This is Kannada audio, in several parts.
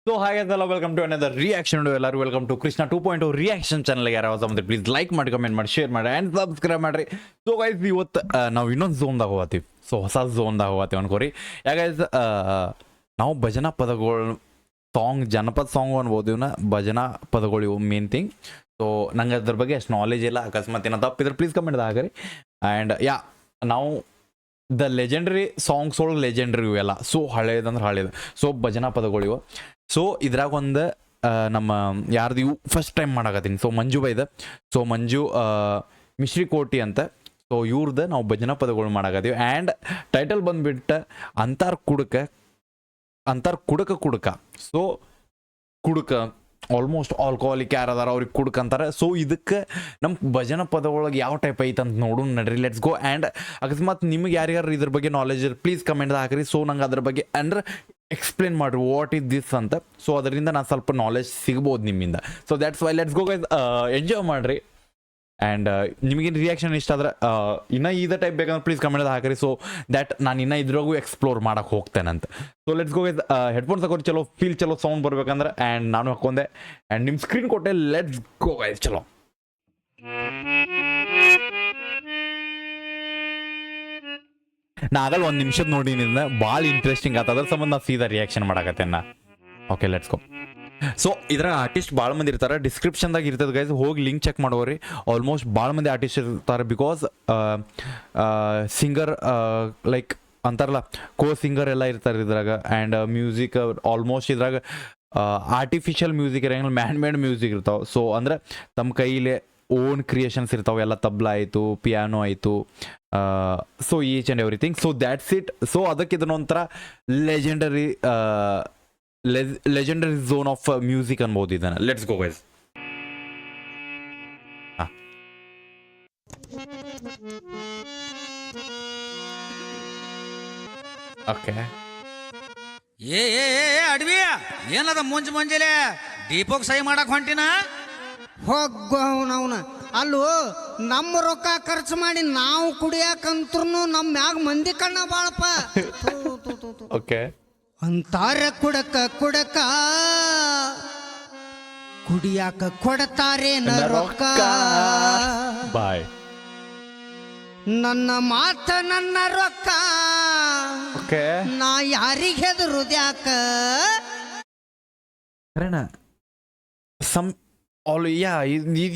So hi guys, hello, welcome to another reaction video. ಎಲ್ಲರೂ welcome to Krishna 2.0 reaction channel. ಯಾರು ಹೊಸ ಬಂದ್ರೆ ಪ್ಲೀಸ್ ಲೈಕ್ ಮಾಡಿ, ಕಮೆಂಟ್ ಮಾಡಿ, ಶೇರ್ ಮಾಡಿ ಆ್ಯಂಡ್ ಸಬ್ಸ್ಕ್ರೈಬ್ ಮಾಡಿರಿ. ಸೊ ಗೈಸ್ ಇವತ್ತು ನಾವು ಇನ್ನೊಂದು ಝೋನ್ದಾಗ ಹೋಗ್ತೀವಿ. ಸೊ ಹೊಸ ಝೋನ್ದಾಗ ಹೋಗ್ತೀವಿ ಅನ್ಕೋರಿ. ಯಾಕೈಸ್ ನಾವು ಭಜನಾ ಪದಗಳು ಸಾಂಗ್, ಜನಪದ ಸಾಂಗ್ ಅನ್ಬೋದು, ಇವನ್ನ ಭಜನಾ ಪದಗಳು ಇವು ಮೇನ್ ಥಿಂಗ್. ಸೊ ನಂಗೆ ಅದ್ರ ಬಗ್ಗೆ ಅಷ್ಟು ನಾಲೆಜ್ ಇಲ್ಲ. ಅಕಸ್ಮಾತ್ ಏನೋ ತಪ್ಪಿದ್ರೆ ಪ್ಲೀಸ್ ಕಮೆಂಟ್ ಹಾಕರಿ. ಆ್ಯಂಡ್ ನಾವು ದ ಲೆಜೆಂಡ್ರಿ ಸಾಂಗ್ಸ್ ಒಳಗೆ ಲೆಜೆಂಡ್ರಿ ಇವೆಲ್ಲ. ಸೊ ಹಳೇದಂದ್ರೆ ಹಳೇದು. ಸೊ ಭಜನಾ ಪದಗಳು ಇವು. ಸೊ ಇದ್ರಾಗ ಒಂದು ನಮ್ಮ ಯಾರ್ದು ಇವು ಫಸ್ಟ್ ಟೈಮ್ ಮಾಡಾಕತ್ತೀನಿ. ಸೊ ಮಂಜು ಬೈದ. ಸೊ ಮಂಜು ಮಿಶ್ರಿಕೋಟಿ ಅಂತ. ಸೊ ಇವ್ರದ್ದು ನಾವು ಭಜನಾ ಪದಗಳು ಮಾಡಾಕತ್ತೀವಿ. ಆ್ಯಂಡ್ ಟೈಟಲ್ ಬಂದುಬಿಟ್ಟು ಅಂತಾರ್ ಕುಡಕ. ಸೊ ಕುಡುಕ ಆಲ್ಮೋಸ್ಟ್ ಆಲ್ಕೋಹಾಲಿಕ್ ಯಾರು ಅದಾರ ಅವ್ರಿಗೆ ಕುಡ್ಕ ಅಂತಾರೆ. ಸೊ ಇದಕ್ಕೆ ನಮ್ಮ ಭಜನಾ ಪದಗಳೊಳಗೆ ಯಾವ ಟೈಪ್ ಐತೆ ಅಂತ ನೋಡು ನಡ್ರಿ. Let's go. ಆ್ಯಂಡ್ ಅಕಸ್ಮಾತ್ ನಿಮಗೆ ಯಾರ್ಯಾರು ಇದ್ರ ಬಗ್ಗೆ ನಾಲೆಜ್ ಇರ್ ಪ್ಲೀಸ್ ಕಮೆಂಟ್ ಹಾಕ್ರಿ. ಸೊ ನಂಗೆ ಅದ್ರ ಬಗ್ಗೆ ಅಂದ್ರೆ ಎಕ್ಸ್ಪ್ಲೇನ್ ಮಾಡಿರಿ ವಾಟ್ ಇಸ್ ದಿಸ್ ಅಂತ. ಸೊ ಅದರಿಂದ ನಾನು ಸ್ವಲ್ಪ ನಾಲೆಜ್ ಸಿಗ್ಬೋದು ನಿಮ್ಮಿಂದ. So that's why let's go guys, enjoy ಮಾಡಿರಿ. ಆ್ಯಂಡ್ ನಿಮಗೇನು ರಿಯಾಕ್ಷನ್ ಇಷ್ಟ ಆದ್ರೆ ಇನ್ನೂ ಇದೇ ಟೈಪ್ ಬೇಕಂದ್ರೆ ಪ್ಲೀಸ್ ಕಮೆಂಟ್ ಹಾಕಿರಿ. ಸೊ ದ್ಯಾಟ್ ನಾನು ಇನ್ನೂ ಇದ್ರಾಗೂ ಎಕ್ಸ್ಪ್ಲೋರ್ ಮಾಡೋಕೆ ಹೋಗ್ತೇನೆ ಅಂತ. So let's go guys, headphones ಹಾಕೋರಿ. ಚಲೋ ಫೀಲ್ ಚಲೋ ಸೌಂಡ್ ಬರ್ಬೇಕಂದ್ರೆ. ಆ್ಯಂಡ್ ನಾನು ಹಾಕೊಂಡೆ ಆ್ಯಂಡ್ ನಿಮ್ಮ ಸ್ಕ್ರೀನ್ ಕೊಟ್ಟೆ. ಲೆಟ್ಸ್ ಗೋ ಗೈಸ್, ಚಲೋ. ನಾ ಆಗಲ್ಲ ಒಂದು ನಿಮಿಷದ ನೋಡಿನಿಂದ ಭಾಳ ಇಂಟ್ರೆಸ್ಟಿಂಗ್ ಆಯ್ತು. ಅದ್ರ ಸಂಬಂಧ ನಾವು ಸೀದಾ ರಿಯಾಕ್ಷನ್ ಮಾಡಾಕತ್ತೇನ. Okay let's go. ಸೊ ಇದ್ರಾಗ ಆರ್ಟಿಸ್ಟ್ ಭಾಳ ಮಂದಿ ಇರ್ತಾರೆ. ಡಿಸ್ಕ್ರಿಪ್ಷನ್ದಾಗ ಇರ್ತದೆ ಗೈಸ್, ಹೋಗಿ ಲಿಂಕ್ ಚೆಕ್ ಮಾಡೋರಿ. ಆಲ್ಮೋಸ್ಟ್ ಭಾಳ ಮಂದಿ ಆರ್ಟಿಸ್ಟ್ ಇರ್ತಾರೆ. ಬಿಕಾಸ್ ಸಿಂಗರ್ ಲೈಕ್ ಅಂತಾರಲ್ಲ, ಸಿಂಗರ್ ಎಲ್ಲ ಇರ್ತಾರೆ ಇದ್ರಾಗ. ಆ್ಯಂಡ್ ಮ್ಯೂಸಿಕ್ ಆಲ್ಮೋಸ್ಟ್ ಇದ್ರಾಗ ಆರ್ಟಿಫಿಷಿಯಲ್ ಮ್ಯೂಸಿಕ್ ಇರಂಗಿಲ್ಲ, ಮ್ಯಾನ್ ಮೇಡ್ ಮ್ಯೂಸಿಕ್ ಇರ್ತಾವೆ. ಸೊ ಅಂದ್ರೆ ತಮ್ಮ ಕೈಲೇ ಓನ್ ಕ್ರಿಯೇಷನ್ಸ್ ಇರ್ತಾವೆ. ಎಲ್ಲ ತಬ್ಲಾ ಆಯಿತು, ಪಿಯಾನೋ ಆಯಿತು, so each and everything. So that's it. So ಅದಕ್ಕೆ ಇದನ್ನೊಂಥರ ಲೆಜೆಂಡರಿ ಝೋನ್ ಆಫ್ ಮ್ಯೂಸಿಕ್ ಅನ್ಬೋದು ಇದನ್ನ. Let's go guys. ಓಕೆ. ಏ ಅಡ್ವಿ ಏನದ ಮುಂಜಾನೆ ದೀಪಕ್ ಸಹಿ ಮಾಡಕ್ ಹೊಂಟಿನ? ಹೋಗು ಅವನವನ ಅಲ್ಲೂ ನಮ್ಮ ರೊಕ್ಕ ಖರ್ಚು ಮಾಡಿ ನಾವು ಕುಡಿಯಾಕಂತ್ರು ನಮ್ಮ ಮ್ಯಾಗ ಮಂದಿ ಕಣ್ಣ ಬಾಳಪ್ಪ. ಓಕೆ. ಅಂತಾರ ಕುಡಕ ಕುಡಿಯಾಕ ಕೊಡತಾರೆ ರೊಕ್ಕ. ಬಾಯ್. ನನ್ನ ಮಾತ ನನ್ನ ರೊಕ್ಕ, ಓಕೆ. ನಾ ಯಾರಿಗೆ ಹೆದರುದ್ಯಾಕ? ಖರೇನ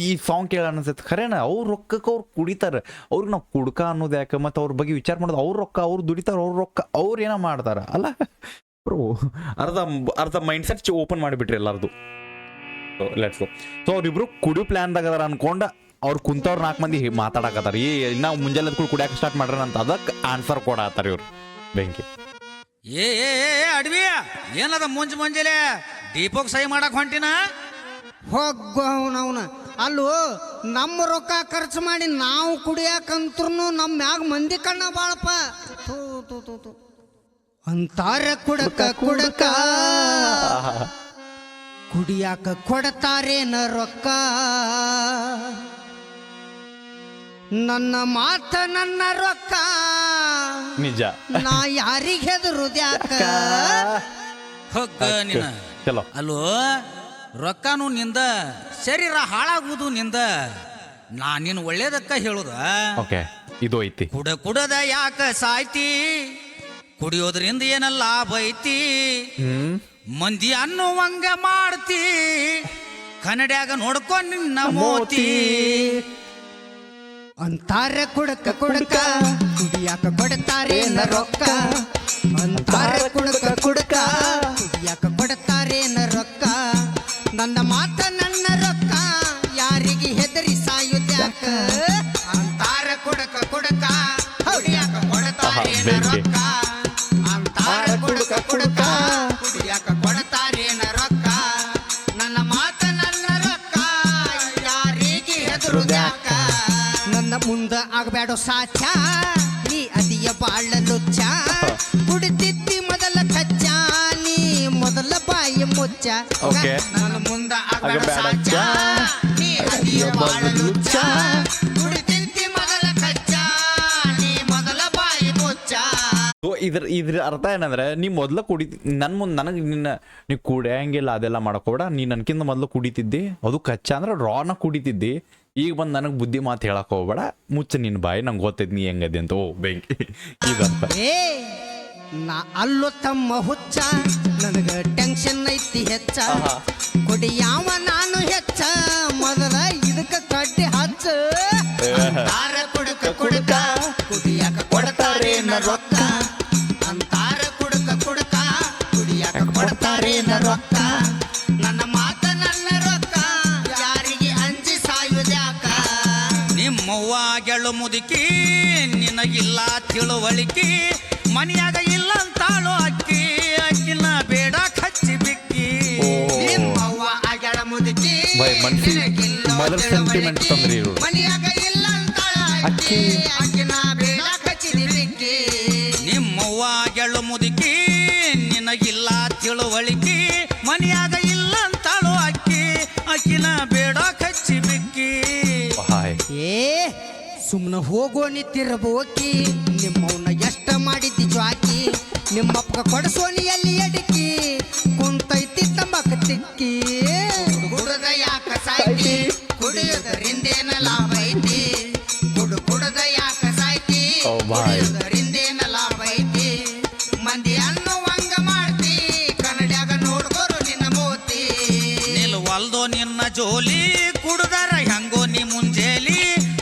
ಈ ಸಾಂಗ್ ಕೇಳ ಅನ್ಸತ್ತೆ. ಖರೇನ ಅವ್ರ ರೊಕ್ಕಕ್ಕೆ ಅವ್ರು ಕುಡಿತಾರೆ. ಅವ್ರಿಗೆ ನಾವು ಕುಡ್ಕ ಅನ್ನೋದು ಯಾಕೆ? ಮತ್ತು ಅವ್ರ ಬಗ್ಗೆ ವಿಚಾರ ಮಾಡೋದು. ಅವ್ರ ರೊಕ್ಕ ಅವ್ರು ದುಡಿತಾರೆ, ಅವ್ರ ರೊಕ್ಕ ಅವ್ರು ಏನೋ ಮಾಡ್ತಾರ ಅಲ್ಲ ಬ್ರೋ. ಅರ್ಧ ಮೈಂಡ್ ಸೆಟ್ ಓಪನ್ ಮಾಡಿಬಿಟ್ರಿ ಎಲ್ಲರದು. Let's go. ಸೊ ಅವ್ರಿಬ್ರು ಕುಡಿಯೋ ಪ್ಲಾನ್ದಾಗ ಅದಾರ ಅನ್ಕೊಂಡ ಅವ್ರು ಕುಂತವ್ರು 4 ಮಂದಿ ಮಾತಾಡಕತ್ತಾರ. ನಾವು ಮುಂಜಾನೆ ಕುಡಿಯಾಕ ಸ್ಟಾರ್ಟ್ ಮಾಡ್ರ ಅಂತ ಅದಕ್ಕೆ ಆನ್ಸರ್ ಕೊಡತ್ತಾರ ಇವ್ರು. ಬೆಂಕಿ. ಏ ಅಡ್ವಿ ಏನದ ಮುಂಜಾನೆ ದೀಪಕ್ ಸಹಿ ಮಾಡಕ್ ಹೊಂಟಿನ? ಹೋಗು ಅವನವನ ಅಲ್ಲೂ ನಮ್ಮ ರೊಕ್ಕ ಖರ್ಚು ಮಾಡಿ ನಾವು ಕುಡಿಯಾಕಂತ್ರು ನಮ್ಮ ಮ್ಯಾಗ ಮಂದಿ ಕಣ್ಣ ಬಾಳಪ್ಪ. ಅಂತಾರ ಕುಡಕ ಕುಡಿಯಾಕ ಕೊಡತಾರೇನ ರೊಕ್ಕ. ನನ್ನ ಮಾತ ನನ್ನ ರೊಕ್ಕ, ನಿಜ. ನಾ ಯಾರಿಗೆ ಹೆದರುದ್ಯಾಕ? ಹೋಗ ನೀನ. ಚಲೋ. ಅಲ್ಲೋ ರೊಕ್ಕನು ನಿಂದ, ಶರೀರ ಹಾಳಾಗುವುದು ನಿಂದ. ನಾ ನೀನು ಒಳ್ಳೇದಕ್ಕ ಹೇಳುದ. ಓಕೆ, ಇದು ಐತಿ. ಕುಡದ ಯಾಕ ಸಾಯ್ತಿ? ಕುಡಿಯೋದ್ರಿಂದ ಏನ ಲಾಭ ಐತಿ? ಮಂದಿ ಅನ್ನುವಂಗ ಮಾಡ್ತಿ, ಕನ್ನಡ್ಯಾಗ ನೋಡ್ಕೊ ನಿನ್ನ ಮೋತಿ. ಅಂತಾರ ಕುಡಕ ಕುಡಿಯಾಕ ಕೊಡತಾರೇನ ರೊಕ್ಕ. ಅಂತಾರ ಕುಡಕ ಕುಡಿಯಾಕ ಕೊಡತಾರೇನ ರೊಕ್ಕ. ನನ್ನ ಮಾತ ನನ್ನ ರೊಕ್ಕ, ಯಾರಿಗೆ ಹೆದರಿ ಸಾಯುದ್ಯಾಕ? ಅಂತಾರ ಕುಡಕ ಕುಡಿಯಾಕ ಕೊಡತಾರೇನ ರೊಕ್ಕ. ಅಂತಾರ ಕುಡಕ ಕುಡಿಯಾಕ ಕೊಡತಾರೇನ ರೊಕ್ಕ. ನನ್ನ ಮಾತ ನನ್ನ ರೊಕ್ಕ, ಯಾರಿಗೆ ಹೆದರುದ್ಯಾಕ? ನನ್ನ ಮುಂದ ಆಗಬೇಡೋ ಸಾಚ, ನೀ ಅದಿಯ ಬಾಳ ಲುಚ್ಚ. ಕುಡಿತಿದ್ದಿ ಮೊದಲ ಕಚ್ಚ, ನೀ ಮೊದಲ ಬಾಯಿ ಮುಚ್ಚ. ನನ್ನ ಮುಂದ ಆಗಬೇಡೋ ಸಾಚ, ನೀ ಅದಿಯ ಬಾಳ ಲುಚ್ಚ. ಕುಡಿತಿದ್ದಿ ಮೊದಲ ಕಚ್ಚ, ನೀ ಮೊದಲ ಬಾಯಿ ಮುಚ್ಚ. ಇದ್ರ ಅರ್ಥ ಏನಂದ್ರೆ ನೀ ಮೊದ್ಲ ನನ್ನ ಮುಂದೆ ನನಗೆ ನೀ ಕುಡಿಯಂಗಿಲ್ಲ ಅದೆಲ್ಲ ಮಾಡ್ಕೋಬೇಡ. ನೀ ನನ್ಕಿಂತ ಮೊದ್ಲು ಕುಡಿತಿದ್ದಿ, ಅದು ಕಚ್ಚಾ ಅಂದ್ರೆ ರಾನ ಕುಡಿತಿದ್ದಿ. ಈಗ ಬಂದು ನನಗೆ ಬುದ್ಧಿ ಮಾತು ಹೇಳಕ್ ಹೋಗ್ಬೇಡ, ಮುಚ್ಚ ನಿನ್ನ ಬಾಯಿ, ನಂಗೆ ಗೊತ್ತೈತಿ ನೀ ಹೆಂಗದೆ ಅಂತ. ಓ ಬೆಂಕಿ ಇದಂತ. ಏ ನಾ ಅಲ್ಲೋ ತಮ್ಮ ಹುಚ್ಚ, ನನಗ ಟೆನ್ಷನ್ ಐತಿ ಹೆಚ್ಚ. ಕುಡಿಯಾವ ನಾನು ಹೆಚ್ಚ, ಮೊದಲ ಇದಕ್ಕ ಕಡ್ಡಿ ಹಚ್ಚ. ಅಂತಾರ ಕುಡಕ ಕುಡಕ ಕುಡಿಯಾಕ ಕೊಡ್ತಾರೇನ ರೊಕ್ಕ. ಅಂತಾರ ಕುಡಕ ಕುಡಕ ಕುಡಿಯಾಕ ಕೊಡ್ತಾರೇನ ರೊಕ್ಕ. ನನ್ನ ಮಾತ ನನ್ನ ರೊಕ್ಕ, ಯಾರಿಗೆ ಅಂಜಿ ಸಾಯುದ್ಯಾಕ. ನಿಮ್ಮವ್ವ ಗೆಳು ಮುದುಕಿ, ನಿನಗಿಲ್ಲ ತಿಳುವಳಿಕೆ. ಮನೆಯಾಗ ಇಲ್ಲ ಅಂತಾಳು ಅಕ್ಕಿ, ಅಕ್ಕಿನ ಬೇಡ ಕಚ್ಚಿ ಬಿಕ್ಕಿ. ನಿಮ್ಮವ್ವ ಆಗ್ಯಾಳ ಮುದುಕಿ, ಬೈ ಮನ್ಸಿ ಮೊದಲ ಸೆಂಟಿಮೆಂಟ್ ತಂದ್ರಿ ಇವರು. ಮನೆಯಾಗ ಇಲ್ಲ ಅಂತಾಳ ಅಕ್ಕಿ, ಅಕ್ಕಿನ ಬೇಡ ಕಚ್ಚಿ ಬಿಕ್ಕಿ. ನಿಮ್ಮವ್ವ ಗೆಳು ಮುದುಕಿ, ನಿನಗಿಲ್ಲ ತಿಳುವಳಿಕೆ. ಮನೆಯಾಗ ಇಲ್ಲ ಅಂತಾಳು ಅಕ್ಕಿ, ಅಕ್ಕಿನ ಬೇಡ ಕಚ್ಚಿ ಬಿಕ್ಕಿ. ಏ ಸುಮ್ನ ಹೋಗೋ ನಿತ್ತಿರಬೋಕಿ, ನಿಮ್ಮವನ್ನ ಎಷ್ಟ ಮಾಡಿದ್ದಿ ಜ್ವಾಕಿ. ನಿಮ್ಮಪ್ಪ ಕೊಡಸೋನಿ ಎಲ್ಲಿ ಅಡಿಕಿ, ಕುಂತೈತಿ ತಂಬಾಕ ತಿಕ್ಕಿ. ಕುಡದ ಯಾಕ ಸಾಯ್ತಿ, ಕುಡಿಯೋದರಿಂದೇನ ಲಾಭ ಐತಿ. ಕುಡದ ಯಾಕ ಸಾಯ್ತಿ, ಕುಡಿಯೋದರಿಂದೇನ ಲಾಭ ಐತಿ. ಮಂದಿ ಅನ್ನುವಂಗ ಮಾಡ್ತಿ, ಕನ್ನಡ್ಯಾಗ ನೋಡ್ಕೋರು ನಿನ್ನ ಮೋತಿ. ನಿಲ್ವಲ್ದೋ ನಿನ್ನ ಜೋಲಿ, ಕುಡ್ದಾರ ಹೆಂಗೋ ನೀ ಮುಂಜೇಲಿ.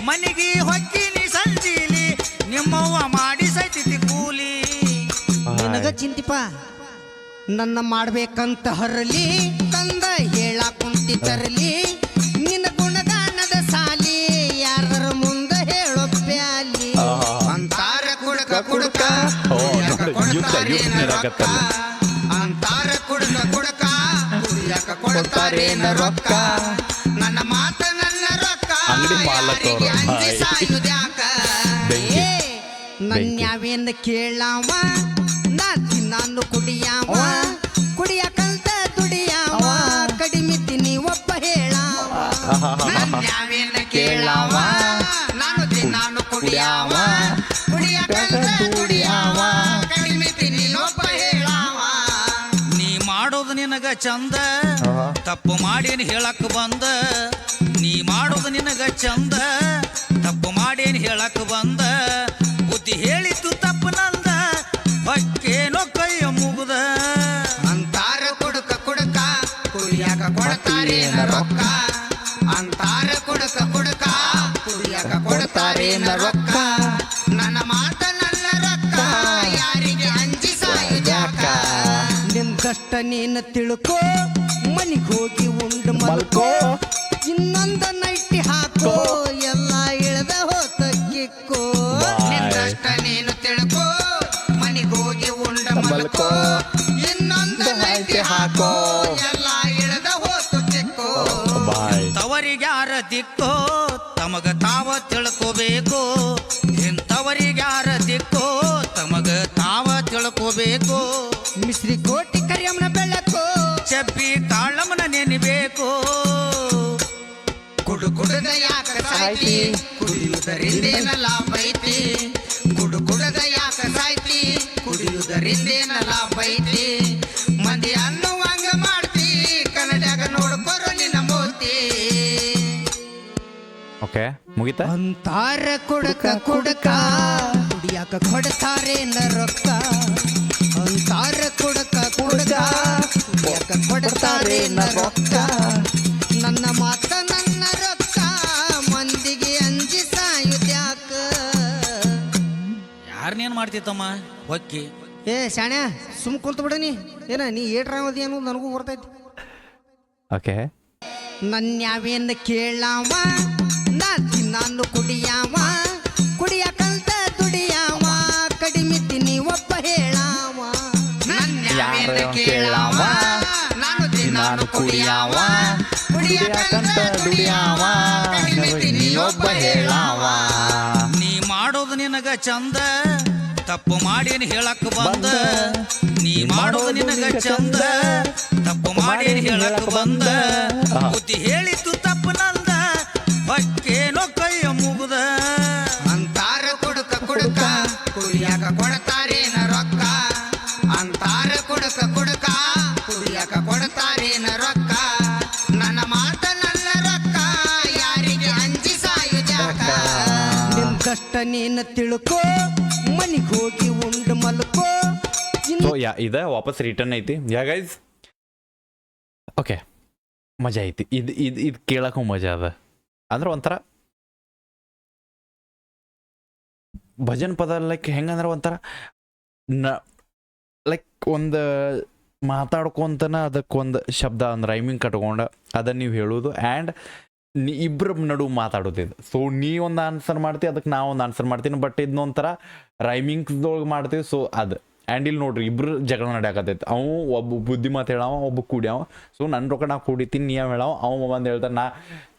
ಮನಿಗಿ ಹೊಕ್ಕಿನಿ ಸಂಜೀಲಿ, ನಿಮ್ಮವ್ವ ಮಾಡಿ ಸೈತಿ ಕೂಲಿ. ನಿನಗ ಚಿಂತಿಪ ನನ್ನ ಮಾಡ್ಬೇಕಂತ ಹರಲಿ, ತಂದ ಹೇಳ ಕುಂತಿ ತರಲಿ. ನಿನ್ನ ಗುಣಗಾನದ ಸಾಲಿ, ಯಾರ ಮುಂದ ಹೇಳೋ ಪ್ಯಾಲಿ. ಅಂತಾರ ಕುಡಕ ಕುಡಕ ಕೊಡ್ತಾರೇನ ರೊಕ್ಕ. ಅಂತಾರ ಕುಡಕ ಕುಡಕ ಕುಡಿಯಾಕ ಕೊಡ್ತಾರೇನ ರೊಕ್ಕ. ನನ್ನ ಮಾತ ನನ್ನ ರೊಕ್ಕ, ಅಂಗಡಿ ಮಾಲಕರು. ಯಾರಿಗೆ ಅಂಜಿ ಸಾಯುದ್ಯಾಕ. ಬೆಂಕಿ. ನನ್ಯಾವೇನ ಕೇಳಾವ, ನಾ ತಿನ್ನಾನು ಕುಡಿಯಾವ. ಕುಡಿಯಾಕಂತ ದುಡಿಯಾವ, ಕಡಿಮೆ ತಿನ್ನಿ ಒಬ್ಬ ಹೇಳಾವ. ನನ್ಯಾವೇನ ಕೇಳಾವ, ನಾನು ತಿನ್ನಾನು ಕುಡಿಯಾವ. ಕುಡಿಯಾಕಂತ ದುಡಿಯಾವ, ಕಡಿಮೆ ತಿನ್ನಿ ಒಬ್ಬ ಹೇಳಾವ. ನೀ ಮಾಡೋದು ನಿನಗ ಚಂದ, ತಪ್ಪು ಮಾಡೇನು ಹೇಳಕ್ ಬಂದ. ನೀ ಮಾಡೋದು ನಿನಗ ಚಂದ, ತಪ್ಪು ಮಾಡೇನು ಹೇಳಕ್ ಬಂದ. ಬುದ್ಧಿ ಹೇಳಿದ್ದು ತಪ್ಪು ನಂದ, ಬಕ್ಕೇನೋ ಕೈಯ ಮುಗುದ. ಅಂತಾರ ಕುಡಕ ಕುಡಕ ಕುಡಿಯಾಕ ಕೊಡ್ತಾರೇನ ರೊಕ್ಕ. ಅಂತಾರ ಕುಡಕ ಕುಡಕ ಕುಡಿಯಾಕ ಕೊಡ್ತಾರೇನ ರೊಕ್ಕ. ನನ್ನ ಮಾತ ನನ್ನ ರೊಕ್ಕ, ಯಾರಿಗೆ ಅಂಜಿ ಸಾಯುದ್ಯಾಕ. ನಿಮ್ ಕಷ್ಟ ನೀನು ತಿಳ್ಕೋ, ಮನಿಗ್ ಹೋಗಿ ಉಂಡು ಮಲ್ಕೋ. ಇನ್ನೊಂದ ನೈಟಿ ಹಾಕೋ, ಎಲ್ಲ ಇಳ್ದ ಹೋತ ಕಿಕ್ಕೋ. ನಿನ್ ಕಷ್ಟ ನೀನು ತಿಳ್ಕೋ, ಮನಿಗ್ ಹೋಗಿ ಉಂಡು ಮಲ್ಕೋ. ಇನ್ನೊಂದ ನೈಟಿ ಹಾಕೋ, ಎಲ್ಲ ಇಳ್ದ ಹೋತು ಕಿಕ್ಕೋ. ತವರಿಗ್ಯಾರ ದಿಕ್ಕೋ, ತಮಗ ತಾವ ತಿಳ್ಕೋಬೇಕು. ಇಂಥವರಿಗ್ಯಾರ ದಿಕ್ಕೋ, ತಮಗ ತಾವ ತಿಳ್ಕೋಬೇಕು. ಮಿಶ್ರಿ ಕೋಟಿ ಕರಿಯಮ್ಮನ ಬೆಳಕೋ, ಚಪ್ಪಿ ಕಾಳಮ್ಮನ ನೆನಿಬೇಕು. ಕುಡದ ಯಾಕ ಸಾಯ್ತಿ, ಕುಡಿಯುವುದರಿಂದೇನ ಲಾಭ ಐತಿ. ಕುಡದ ಯಾಕ ಸಾಯ್ತಿ, ಕುಡಿಯುವುದರಿಂದೇನ ಲಾಭ ಐತಿ. ಮಂದಿ ಅನ್ನುವಂಗ ಮಾಡ್ತಿ, ಕನ್ನಡ್ಯಾಗ ನೋಡ್ಕೊರೋ ನಿನ್ನ ಮೋತಿ. ಓಕೆ ಮುಗಿತಾ? ಅಂತಾರ ಕುಡಕ ಕುಡಕ ಕುಡಿಯಾಕ ಕೊಡ್ತಾರೇನ ರೊಕ್ಕ. ಅಂತಾರ ಕುಡಕ ಕುಡಕ ಕುಡಿಯಾಕ ಕೊಡ್ತಾರೇನ ರೊಕ್ಕ. ನನ್ನ ಮಾತ ನನ್ನ ರೊಕ್ಕ, ಮಂದಿಗೆ ಅಂಜಿ ಸಾಯುದ್ಯಾಕ. ಯಾರನ್ನೇನು ಮಾಡ್ತಿತ್ತಮ್ಮ ಹೊಕ್ಕಿ? ಏ ಶಾಣ್ಯ, ಸುಮ್ ಕುಂತ ಬಿಡನಿ. ಏನ ನೀ ಏಟ್ರಾವದಿ ಅನ್ನೋದು ನನಗೂ ಬರ್ತೈತಿ. ಓಕೆ ನನ್ಯಾವೇನ ಕೇಳಾವ, ನಾ ತಿನ್ನಾನು ಕುಡಿಯಾವ. ಕುಡಿಯಾಕಂತ ದುಡಿಯಾವ, ಕಡಿಮೆ ತಿನ್ನಿ ಒಬ್ಬ ಹೇಳಾವ. ನನ್ಯಾವೇನ ಕೇಳಾವ, ನಾನು ತಿನ್ನಾನು ಕುಡಿಯಾವ. ಕುಡಿಯಾಕಂತ ದುಡಿಯಾವ, ಕಡಿಮೆ ತಿನ್ನಿ ಒಬ್ಬ ಹೇಳಾವ. ನೀ ಮಾಡೋದು ನಿನಗ ಚಂದ, ತಪ್ಪು ಮಾಡೇನು ಹೇಳಕ್ ಬಂದ. ನೀ ಮಾಡೋದು ನಿನಗ ಚಂದ, ತಪ್ಪು ಮಾಡೇನು ಹೇಳಕ್ ಬಂದ. ಬುದ್ಧಿ ಹೇಳಿದ್ದು ತಪ್ಪು ನಂದ, ಬಕ್ಕೇನೋ ಕೈಯ ಮುಗುದ. ಅಂತಾರ ಕುಡಕ ಕುಡಕ ಕುಡಿಯಾಕ ಕೊಡ್ತಾರೇನ ರೊಕ್ಕ. ನಾಲ್ಕ ಕುಡಕ ಕುಡಿಯಕ ಕೊಡ್ತಾರೇನ ರೊಕ್ಕ ನನ್ನ ಮಾತ ನನ್ನ ರೊಕ್ಕ ಯಾರಿಗೆ ಅಂಜಿ ಸಾಯು ಜಾಕ ನಿನ್ ಕಷ್ಟ ನೀನು ತಿಳ್ಕೋ ಮನಿಗ್ ಹೋಗಿ ಉಂಡು ಮಲ್ಕೋ ಸೊ ಯಾ ಇದೆ ವಾಪಸ್ ರಿಟರ್ನ್ ಐತಿ ಯಾ ಗೈಸ್ ಓಕೆ ಮಜಾ ಐತಿ ಇದು ಕೇಳಕ್ಕೂ ಮಜಾ ಅದ ಅಂದ್ರೆ ಒಂಥರ ಭಜನ್ ಪದ ಲೈಕ್ ಹೆಂಗಂದ್ರೆ ಒಂಥರ ಲೈಕ್ ಒಂದು ಮಾತಾಡ್ಕೊಂತನ ಅದಕ್ಕೊಂದು ಶಬ್ದ ಒಂದು ರೈಮಿಂಗ್ ಕಟ್ಕೊಂಡು ಅದನ್ನು ನೀವು ಹೇಳೋದು ಆ್ಯಂಡ್ ಇಬ್ಬರ ನಡುವೆ ಮಾತಾಡೋದಿದು ಸೊ ನೀ ಒಂದು ಆನ್ಸರ್ ಮಾಡ್ತೀವಿ ಅದಕ್ಕೆ ನಾ ಒಂದು ಆನ್ಸರ್ ಮಾಡ್ತೀನಿ ಬಟ್ ಇದನ್ನೊಂಥರ ರೈಮಿಂಗ್ಸ್ದೊಳಗೆ ಮಾಡ್ತೀವಿ ಸೊ ಅದು ಆ್ಯಂಡ್ ಇಲ್ಲಿ ನೋಡ್ರಿ ಇಬ್ರು ಜಗಳ ನಡೆಯಕತ್ತೈತೆ ಅವು ಒಬ್ಬ ಬುದ್ಧಿ ಮಾತು ಹೇಳವ ಒಬ್ಬ ಕುಡಿಯವ ಸೊ ನನ್ನ ರೊಕ್ಕ ನಾ ಕುಡಿತೀನಿ ನೀ ಹೇಳವ ಅವ ಬಂದು ಹೇಳ್ತಾನೆ ನಾ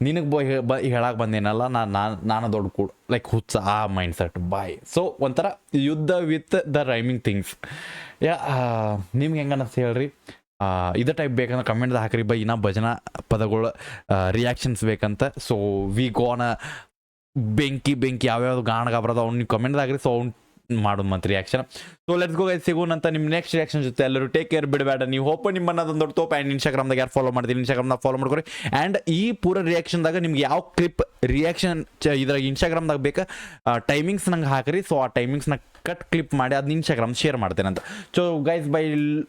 ನಿನಗೆ ಹೇಳಕ್ಕೆ ಬಂದೇನಲ್ಲ ನಾನು ದೊಡ್ಡ ಕೂಡ ಲೈಕ್ ಹುಚ್ಚ ಆ ಮೈಂಡ್ ಸೆಟ್ ಬಾಯ್ ಸೊ ಒಂಥರ ಯುದ್ಧ ವಿತ್ ದ ರೈಮಿಂಗ್ ಥಿಂಗ್ಸ್ ಯಾ ನಿಮ್ಗೆ ಹೆಂಗೆ ಅನ್ನಿಸ್ತು ಹೇಳ್ರಿ ಇದೇ ಟೈಪ್ ಬೇಕಂದ್ರೆ ಕಮೆಂಟ್ದಾಗ ಹಾಕ್ರಿ ಬೈ ಇನ್ನೂ ಭಜನಾ ಪದಗಳು ರಿಯಾಕ್ಷನ್ಸ್ ಬೇಕಂತ ಸೊ ವಿ ಗೋನ ಬೆಂಕಿ ಯಾವ್ಯಾವ್ದು ಗಾಣಗ ಬರೋದು ಅವ್ನು ನೀವು ಕಮೆಂಟ್ದಾಗ್ರಿ ಸೊ ಅವ್ನು ಮಾಡೋದು ಮತ್ತೆ reaction so let's go guys ಸಿಗೋಣಂತ ನಿಮ್ಮ ನೆಕ್ಸ್ಟ್ ರಿಯಾಕ್ಷನ್ ಜೊತೆ ಎಲ್ಲರೂ ಟೇಕ್ ಕೇರ್ ಬಿಡಬೇಡ ನೀವು ಹೋಪ್ ನಿಮ್ಮನ್ನ ಅದೊಂದು ದೊಡ್ಡ ತೋಪ ಆ್ಯಂಡ್ ಇನ್ಸ್ಟಾಗ್ರಾಮ್ದಾಗ ಯಾರು ಫಾಲೋ ಮಾಡ್ತೀನಿ ಇನ್ಸ್ಟಾಗ್ರಾಮ್ದಾಗ ಫಾಲೋ ಮಾಡ್ಕೊರಿ ಆ್ಯಂಡ್ ಈ ಪೂರ ರಿಯಾಕ್ಷನ್ದಾಗ ನಿಮ್ಗೆ ಯಾವ ಕ್ಲಿಪ್ ರಿಯಾಕ್ಷನ್ ಇದ್ರಾಗ ಇನ್ಸ್ಟಾಗ್ರಾಮ್ದಾಗ ಬೇಕಾ ಟೈಮಿಂಗ್ಸ್ ನಂಗೆ ಹಾಕ್ರಿ ಸೊ ಆ ಟೈಮಿಂಗ್ಸ್ನ ಕಟ್ ಕ್ಲಿಪ್ ಮಾಡಿ ಅದನ್ನ ಇನ್ಸ್ಟಾಗ್ರಾಮ್ ಶೇರ್ ಮಾಡ್ತೇನೆ ಅಂತ so guys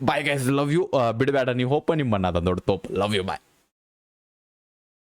bye guys love you ಬಿಡಬೇಡ ನೀವು ಹೋಪ ನಿಮ್ಮನ್ನ ಅದೊಂದು ದೊಡ್ಡ ತೋಪ್ ಲವ್ ಯು ಬಾಯ್